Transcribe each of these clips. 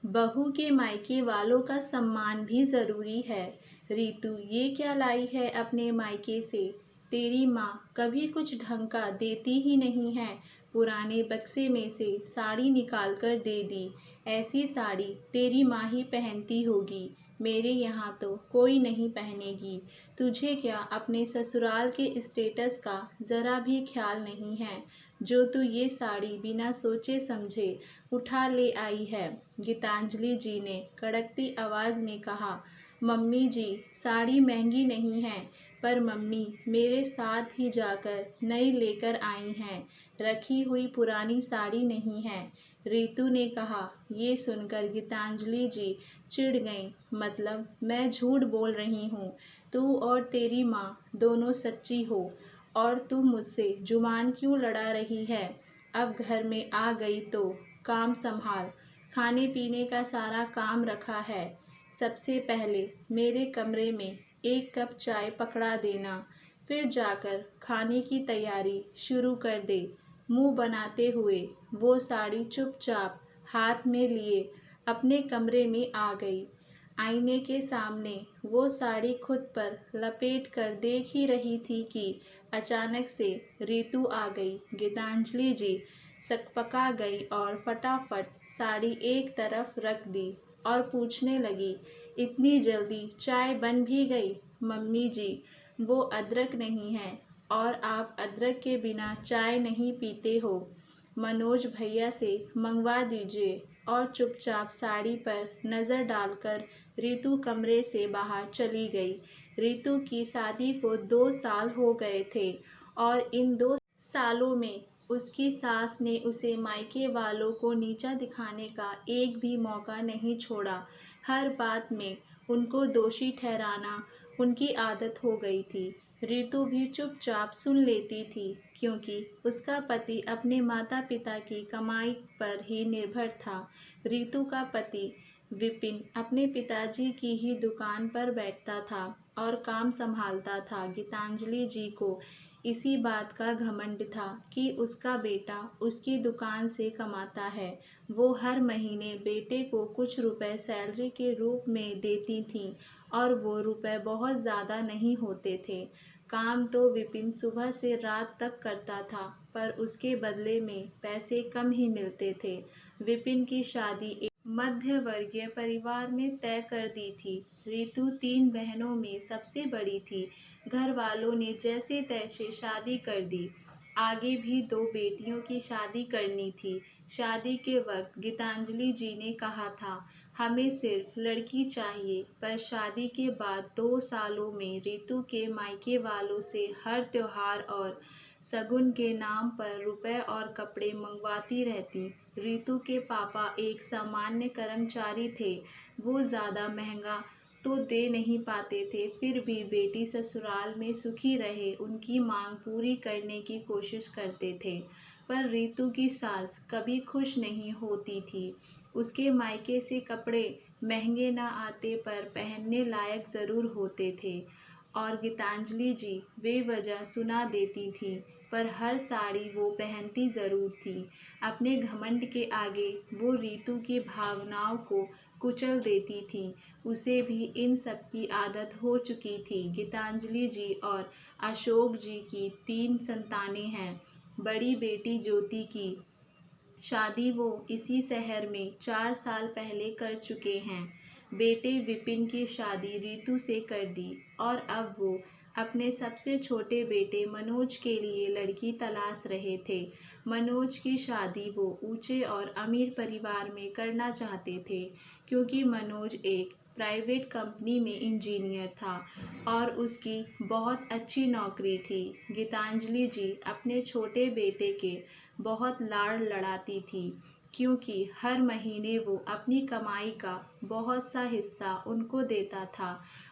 बहू के मायके वालों का सम्मान भी ज़रूरी है। रीतू, ये क्या लाई है अपने मायके से? तेरी माँ कभी कुछ ढंग का देती ही नहीं है। पुराने बक्से में से साड़ी निकाल कर दे दी। ऐसी साड़ी तेरी माँ ही पहनती होगी, मेरे यहाँ तो कोई नहीं पहनेगी। तुझे क्या अपने ससुराल के स्टेटस का ज़रा भी ख्याल नहीं है, जो तू ये साड़ी बिना सोचे समझे उठा ले आई है? गीतांजलि जी ने कड़कती आवाज़ में कहा। मम्मी जी, साड़ी महंगी नहीं है, पर मम्मी मेरे साथ ही जाकर नई लेकर आई हैं, रखी हुई पुरानी साड़ी नहीं है। रीतू ने कहा। ये सुनकर गीतांजलि जी चिढ़ गईं। मतलब मैं झूठ बोल रही हूँ? तू और तेरी माँ दोनों सच्ची हो, और तू मुझसे जुबान क्यों लड़ा रही है? अब घर में आ गई तो काम संभाल। खाने पीने का सारा काम रखा है। सबसे पहले मेरे कमरे में एक कप चाय पकड़ा देना, फिर जाकर खाने की तैयारी शुरू कर दे। मुंह बनाते हुए वो साड़ी चुपचाप हाथ में लिए अपने कमरे में आ गई। आईने के सामने वो साड़ी खुद पर लपेट कर देख ही रही थी कि अचानक से रीतू आ गई। गीतांजलि जी सकपका गई और फटाफट साड़ी एक तरफ रख दी और पूछने लगी, इतनी जल्दी चाय बन भी गई? मम्मी जी, वो अदरक नहीं है, और आप अदरक के बिना चाय नहीं पीते हो। मनोज भैया से मंगवा दीजिए। और चुपचाप साड़ी पर नज़र डालकर रीतू कमरे से बाहर चली गई। रीतू की शादी को 2 साल हो गए थे, और इन 2 सालों में उसकी सास ने उसे मायके वालों को नीचा दिखाने का एक भी मौका नहीं छोड़ा। हर बात में उनको दोषी ठहराना उनकी आदत हो गई थी। रीतू भी चुपचाप सुन लेती थी, क्योंकि उसका पति अपने माता पिता की कमाई पर ही निर्भर था। रीतू का पति विपिन अपने पिताजी की ही दुकान पर बैठता था और काम संभालता था। गीतांजलि जी को इसी बात का घमंड था कि उसका बेटा उसकी दुकान से कमाता है। वो हर महीने बेटे को कुछ रुपए सैलरी के रूप में देती थीं, और वो रुपए बहुत ज़्यादा नहीं होते थे। काम तो विपिन सुबह से रात तक करता था, पर उसके बदले में पैसे कम ही मिलते थे। विपिन की शादी एक मध्य वर्गीय परिवार में तय कर दी थी। रीतू 3 बहनों में सबसे बड़ी थी। घर वालों ने जैसे तैसे शादी कर दी। आगे भी 2 बेटियों की शादी करनी थी। शादी के वक्त गीतांजलि जी ने कहा था, हमें सिर्फ लड़की चाहिए, पर शादी के बाद 2 सालों में रीतू के मायके वालों से हर त्योहार और शगुन के नाम पर रुपए और कपड़े मंगवाती रहती। रीतू के पापा एक सामान्य कर्मचारी थे। वो ज़्यादा महंगा तो दे नहीं पाते थे, फिर भी बेटी ससुराल में सुखी रहे उनकी मांग पूरी करने की कोशिश करते थे। पर रीतू की सास कभी खुश नहीं होती थी। उसके मायके से कपड़े महंगे ना आते, पर पहनने लायक ज़रूर होते थे, और गीतांजलि जी बेवजह सुना देती थी, पर हर साड़ी वो पहनती ज़रूर थी। अपने घमंड के आगे वो रीतू की भावनाओं को कुचल देती थी। उसे भी इन सब की आदत हो चुकी थी। गीतांजलि जी और अशोक जी की 3 संतानें हैं। बड़ी बेटी ज्योति की शादी वो इसी शहर में 4 साल पहले कर चुके हैं। बेटे विपिन की शादी रीतू से कर दी, और अब वो अपने सबसे छोटे बेटे मनोज के लिए लड़की तलाश रहे थे। मनोज की शादी वो ऊंचे और अमीर परिवार में करना चाहते थे, क्योंकि मनोज एक प्राइवेट कंपनी में इंजीनियर था और उसकी बहुत अच्छी नौकरी थी। गीतांजलि जी अपने छोटे बेटे के बहुत लाड़ लड़ाती थी, क्योंकि हर महीने वो अपनी कमाई का बहुत सा हिस्सा उनको देता था।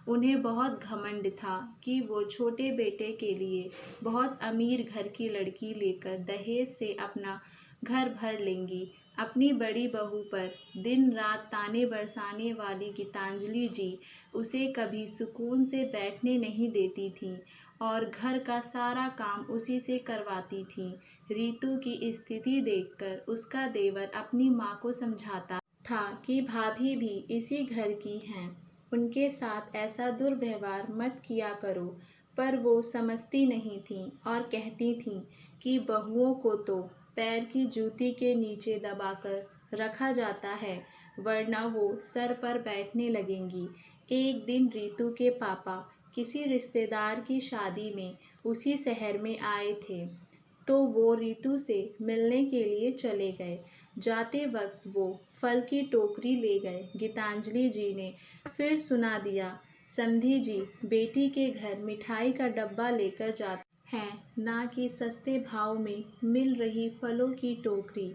उन्हें बहुत घमंड था कि वो छोटे बेटे के लिए बहुत अमीर घर की लड़की लेकर दहेज से अपना घर भर लेंगी। अपनी बड़ी बहू पर दिन रात ताने बरसाने वाली गीतांजलि जी उसे कभी सुकून से बैठने नहीं देती थीं, और घर का सारा काम उसी से करवाती थीं। रीतू की स्थिति देखकर उसका देवर अपनी माँ को समझाता था कि भाभी भी इसी घर की हैं, उनके साथ ऐसा दुर्व्यवहार मत किया करो। पर वो समझती नहीं थीं और कहती थीं कि बहुओं को तो पैर की जूती के नीचे दबाकर रखा जाता है, वरना वो सर पर बैठने लगेंगी। एक दिन रीतू के पापा किसी रिश्तेदार की शादी में उसी शहर में आए थे, तो वो रीतू से मिलने के लिए चले गए। जाते वक्त वो फल की टोकरी ले गए। गीतांजलि जी ने फिर सुना दिया, समधी जी बेटी के घर मिठाई का डब्बा लेकर जाते हैं, ना कि सस्ते भाव में मिल रही फलों की टोकरी।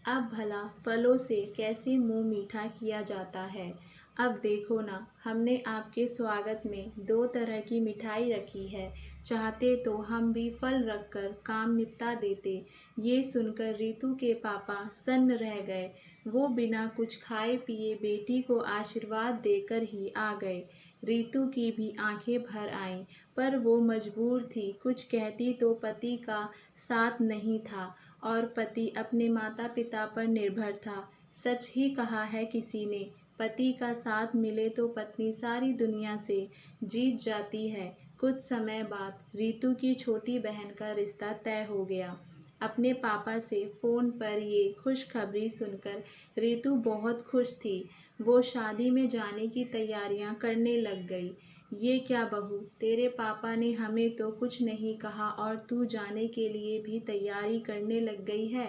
अब भला फलों से कैसे मुंह मीठा किया जाता है। अब देखो ना, हमने आपके स्वागत में 2 तरह की मिठाई रखी है, चाहते तो हम भी फल रखकर काम निपटा देते। ये सुनकर रीतू के पापा सन्न रह गए। वो बिना कुछ खाए पिए बेटी को आशीर्वाद देकर ही आ गए। रीतू की भी आंखें भर आईं, पर वो मजबूर थी। कुछ कहती तो पति का साथ नहीं था और पति अपने माता पिता पर निर्भर था। सच ही कहा है किसी ने, पति का साथ मिले तो पत्नी सारी दुनिया से जीत जाती है। कुछ समय बाद रीतू की छोटी बहन का रिश्ता तय हो गया। अपने पापा से फ़ोन पर ये खुशखबरी सुनकर रीतू बहुत खुश थी। वो शादी में जाने की तैयारियां करने लग गई। ये क्या बहू, तेरे पापा ने हमें तो कुछ नहीं कहा और तू जाने के लिए भी तैयारी करने लग गई है।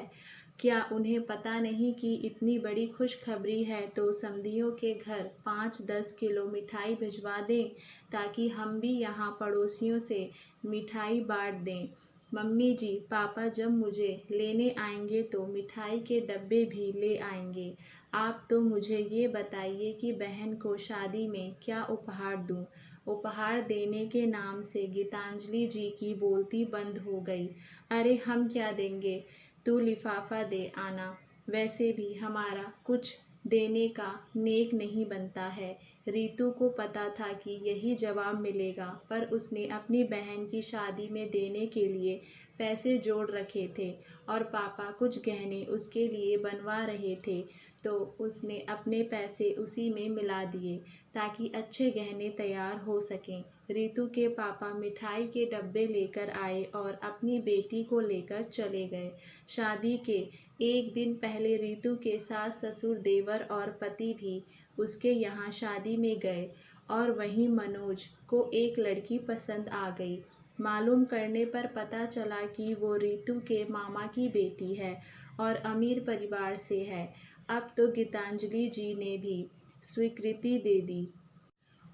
क्या उन्हें पता नहीं कि इतनी बड़ी खुशखबरी है, तो समधियों के घर 5-10 किलो मिठाई भिजवा दें, ताकि हम भी यहाँ पड़ोसियों से मिठाई बांट दें। मम्मी जी, पापा जब मुझे लेने आएंगे तो मिठाई के डब्बे भी ले आएंगे। आप तो मुझे ये बताइए कि बहन को शादी में क्या उपहार दूं। उपहार देने के नाम से गीतांजलि जी की बोलती बंद हो गई। अरे हम क्या देंगे, तू लिफाफा दे आना। वैसे भी हमारा कुछ देने का नेक नहीं बनता है। रीतू को पता था कि यही जवाब मिलेगा, पर उसने अपनी बहन की शादी में देने के लिए पैसे जोड़ रखे थे और पापा कुछ गहने उसके लिए बनवा रहे थे, तो उसने अपने पैसे उसी में मिला दिए ताकि अच्छे गहने तैयार हो सकें। रीतू के पापा मिठाई के डब्बे लेकर आए और अपनी बेटी को लेकर चले गए। शादी के एक दिन पहले रीतू के सास ससुर देवर और पति भी उसके यहाँ शादी में गए और वहीं मनोज को एक लड़की पसंद आ गई। मालूम करने पर पता चला कि वो रीतू के मामा की बेटी है और अमीर परिवार से है। अब तो गीतांजलि जी ने भी स्वीकृति दे दी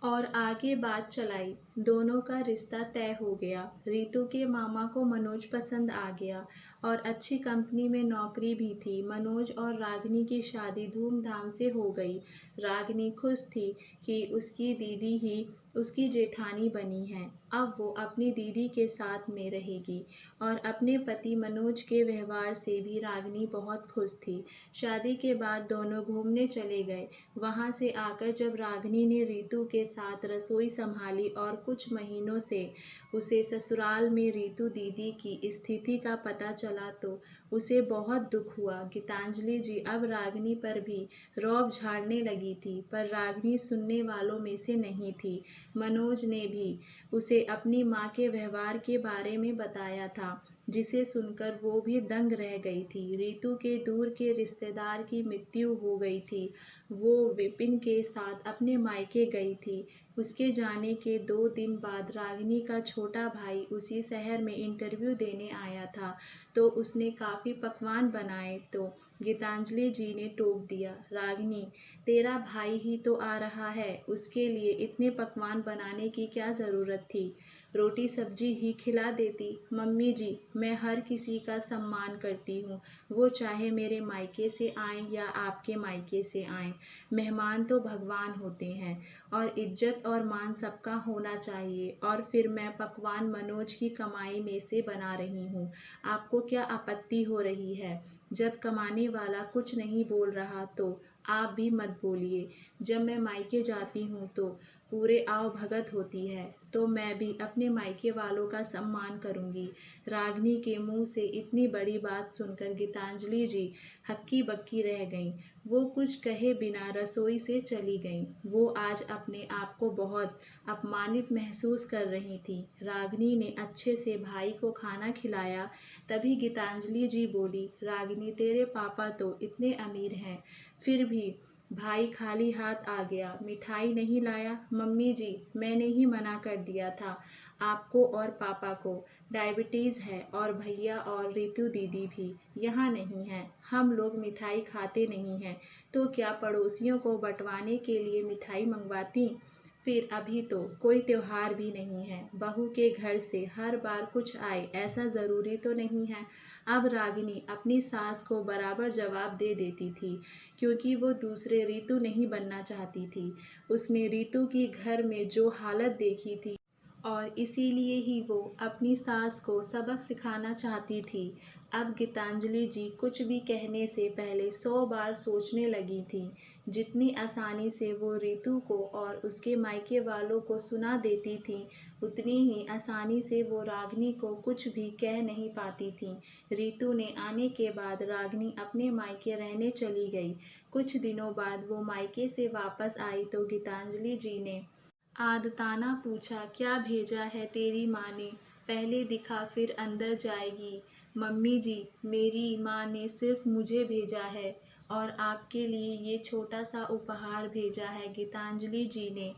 और आगे बात चलाई। दोनों का रिश्ता तय हो गया। रीतू के मामा को मनोज पसंद आ गया और अच्छी कंपनी में नौकरी भी थी। मनोज और रागिनी की शादी धूमधाम से हो गई। रागिनी खुश थी कि उसकी दीदी ही उसकी जेठानी बनी है। अब वो अपनी दीदी के साथ में रहेगी और अपने पति मनोज के व्यवहार से भी रागिनी बहुत खुश थी। शादी के बाद दोनों घूमने चले गए। वहाँ से आकर जब रागिनी ने रीतू के साथ रसोई संभाली और कुछ महीनों से उसे ससुराल में रीतू दीदी की स्थिति का पता चला, तो उसे बहुत दुख हुआ। गीतांजलि जी अब रागिनी पर भी रौब झाड़ने लगी थी, पर रागिनी सुनने वालों में से नहीं थी। मनोज ने भी उसे अपनी माँ के व्यवहार के बारे में बताया था, जिसे सुनकर वो भी दंग रह गई थी। रीतू के दूर के रिश्तेदार की मृत्यु हो गई थी। वो विपिन के साथ अपने मायके गई थी। उसके जाने के 2 दिन बाद रागिनी का छोटा भाई उसी शहर में इंटरव्यू देने आया था, तो उसने काफ़ी पकवान बनाए, तो गीतांजलि जी ने टोक दिया, रागिनी तेरा भाई ही तो आ रहा है, उसके लिए इतने पकवान बनाने की क्या ज़रूरत थी, रोटी सब्जी ही खिला देती। मम्मी जी, मैं हर किसी का सम्मान करती हूँ, वो चाहे मेरे मायके से आएँ या आपके मायके से आएँ। मेहमान तो भगवान होते हैं और इज्जत और मान सबका होना चाहिए। और फिर मैं पकवान मनोज की कमाई में से बना रही हूँ, आपको क्या आपत्ति हो रही है। जब कमाने वाला कुछ नहीं बोल रहा तो आप भी मत बोलिए। जब मैं मायके जाती हूँ तो पूरे आओ भगत होती है, तो मैं भी अपने मायके वालों का सम्मान करूँगी। रागिनी के मुंह से इतनी बड़ी बात सुनकर गीतांजलि जी हक्की बक्की रह गईं। वो कुछ कहे बिना रसोई से चली गईं। वो आज अपने आप को बहुत अपमानित महसूस कर रही थी। रागिनी ने अच्छे से भाई को खाना खिलाया। तभी गीतांजलि जी बोली, रागिनी तेरे पापा तो इतने अमीर हैं, फिर भी भाई खाली हाथ आ गया, मिठाई नहीं लाया। मम्मी जी, मैंने ही मना कर दिया था। आपको और पापा को डायबिटीज़ है और भैया और रितु दीदी भी यहाँ नहीं हैं। हम लोग मिठाई खाते नहीं हैं, तो क्या पड़ोसियों को बंटवाने के लिए मिठाई मंगवाती? फिर अभी तो कोई त्योहार भी नहीं है। बहू के घर से हर बार कुछ आए ऐसा ज़रूरी तो नहीं है। अब रागिनी अपनी सास को बराबर जवाब दे देती थी, क्योंकि वो दूसरे रितु नहीं बनना चाहती थी। उसने रितु की घर में जो हालत देखी थी और इसीलिए ही वो अपनी सास को सबक सिखाना चाहती थी। अब गीतांजलि जी कुछ भी कहने से पहले 100 बार सोचने लगी थी। जितनी आसानी से वो रितु को और उसके मायके वालों को सुना देती थी, उतनी ही आसानी से वो रागिनी को कुछ भी कह नहीं पाती थी। रितु ने आने के बाद रागिनी अपने मायके रहने चली गई। कुछ दिनों बाद वो मायके से वापस आई तो गीतांजलि जी ने आदताना पूछा, क्या भेजा है तेरी माँ ने? पहले दिखा फिर अंदर जाएगी। मम्मी जी, मेरी माँ ने सिर्फ मुझे भेजा है और आपके लिए ये छोटा सा उपहार भेजा है। गीतांजलि जी ने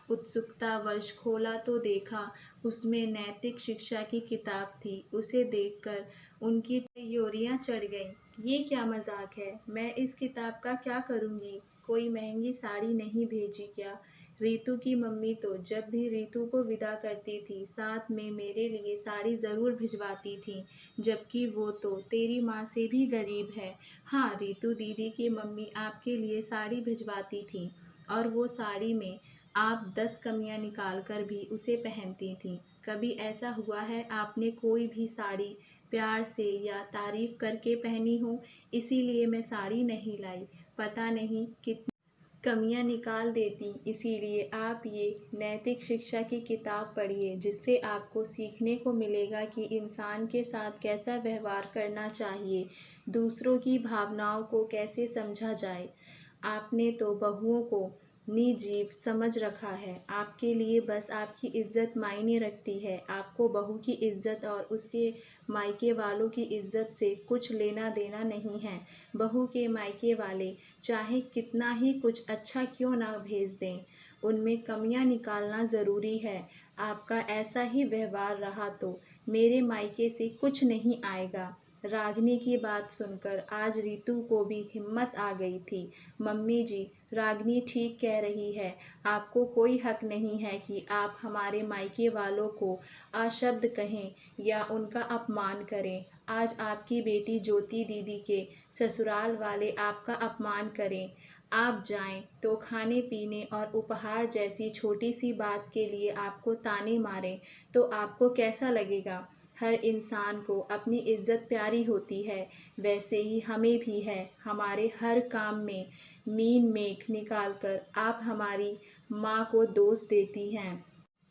उत्सुकतावश खोला तो देखा उसमें नैतिक शिक्षा की किताब थी। उसे देखकर उनकी त्योरियां चढ़ गईं। ये क्या मजाक है? मैं इस किताब का क्या करूँगी? कोई महंगी साड़ी नहीं भेजी क्या? रितु की मम्मी तो जब भी रितु को विदा करती थी, साथ में मेरे लिए साड़ी ज़रूर भिजवाती थी, जबकि वो तो तेरी माँ से भी गरीब है। हाँ, रितु दीदी की मम्मी आपके लिए साड़ी भिजवाती थी और वो साड़ी में आप 10 कमियाँ निकाल कर भी उसे पहनती थी। कभी ऐसा हुआ है आपने कोई भी साड़ी प्यार से या तारीफ करके पहनी हो? इसीलिए मैं साड़ी नहीं लाई। पता नहीं कितनी कमियां निकाल देती। इसीलिए आप ये नैतिक शिक्षा की किताब पढ़िए, जिससे आपको सीखने को मिलेगा कि इंसान के साथ कैसा व्यवहार करना चाहिए, दूसरों की भावनाओं को कैसे समझा जाए। आपने तो बहुओं को निर्जीव समझ रखा है। आपके लिए बस आपकी इज्जत मायने रखती है। आपको बहू की इज्जत और उसके मायके वालों की इज्जत से कुछ लेना देना नहीं है। बहू के मायके वाले चाहे कितना ही कुछ अच्छा क्यों ना भेज दें, उनमें कमियां निकालना ज़रूरी है। आपका ऐसा ही व्यवहार रहा तो मेरे मायके से कुछ नहीं आएगा। रागिनी की बात सुनकर आज रितु को भी हिम्मत आ गई थी। मम्मी जी, रागिनी ठीक कह रही है। आपको कोई हक नहीं है कि आप हमारे मायके वालों को अशब्द कहें या उनका अपमान करें। आज आपकी बेटी ज्योति दीदी के ससुराल वाले आपका अपमान करें, आप जाएं तो खाने पीने और उपहार जैसी छोटी सी बात के लिए आपको ताने मारें, तो आपको कैसा लगेगा? हर इंसान को अपनी इज्जत प्यारी होती है, वैसे ही हमें भी है। हमारे हर काम में मीन मेख निकाल कर आप हमारी माँ को दोष देती हैं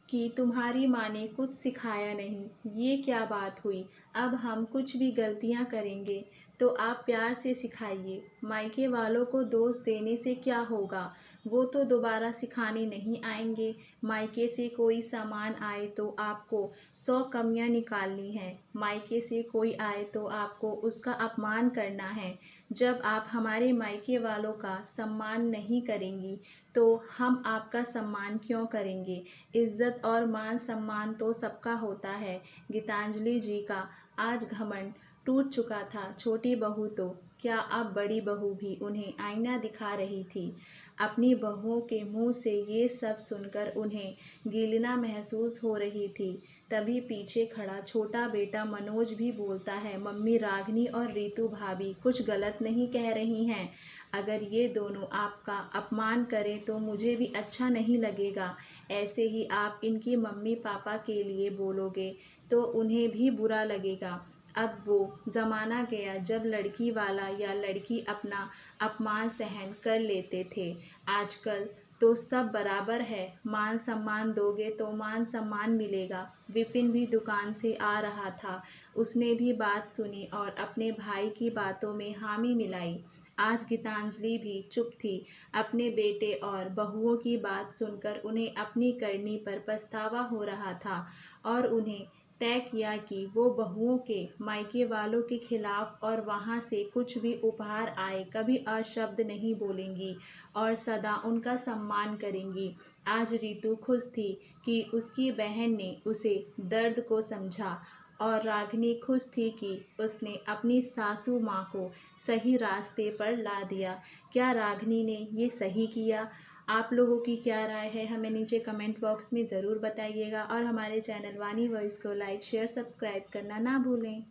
कि तुम्हारी माँ ने कुछ सिखाया नहीं। ये क्या बात हुई? अब हम कुछ भी गलतियाँ करेंगे तो आप प्यार से सिखाइए। मायके वालों को दोष देने से क्या होगा? वो तो दोबारा सिखाने नहीं आएंगे। मायके से कोई सामान आए तो आपको 100 कमियां निकालनी है। मायके से कोई आए तो आपको उसका अपमान करना है। जब आप हमारे मायके वालों का सम्मान नहीं करेंगी तो हम आपका सम्मान क्यों करेंगे? इज्जत और मान सम्मान तो सबका होता है। गीतांजलि जी का आज घमंड टूट चुका था। छोटी बहू तो क्या, अब बड़ी बहू भी उन्हें आईना दिखा रही थी। अपनी बहुओं के मुंह से ये सब सुनकर उन्हें गिलना महसूस हो रही थी। तभी पीछे खड़ा छोटा बेटा मनोज भी बोलता है, मम्मी, रागिनी और रितु भाभी कुछ गलत नहीं कह रही हैं। अगर ये दोनों आपका अपमान करें तो मुझे भी अच्छा नहीं लगेगा। ऐसे ही आप इनकी मम्मी पापा के लिए बोलोगे तो उन्हें भी बुरा लगेगा। अब वो ज़माना गया जब लड़की वाला या लड़की अपना अपमान सहन कर लेते थे। आजकल तो सब बराबर है। मान सम्मान दोगे तो मान सम्मान मिलेगा। विपिन भी दुकान से आ रहा था। उसने भी बात सुनी और अपने भाई की बातों में हामी मिलाई। आज गीतांजलि भी चुप थी। अपने बेटे और बहुओं की बात सुनकर उन्हें अपनी करनी पर पछतावा हो रहा था और उन्हें तय किया कि वो बहुओं के मायके वालों के खिलाफ और वहाँ से कुछ भी उपहार आए कभी अशब्द नहीं बोलेंगी और सदा उनका सम्मान करेंगी। आज रितु खुश थी कि उसकी बहन ने उसे दर्द को समझा और रागिनी खुश थी कि उसने अपनी सासू माँ को सही रास्ते पर ला दिया। क्या रागिनी ने ये सही किया? आप लोगों की क्या राय है हमें नीचे कमेंट बॉक्स में ज़रूर बताइएगा और हमारे चैनल वानी वॉइस को लाइक शेयर सब्सक्राइब करना ना भूलें।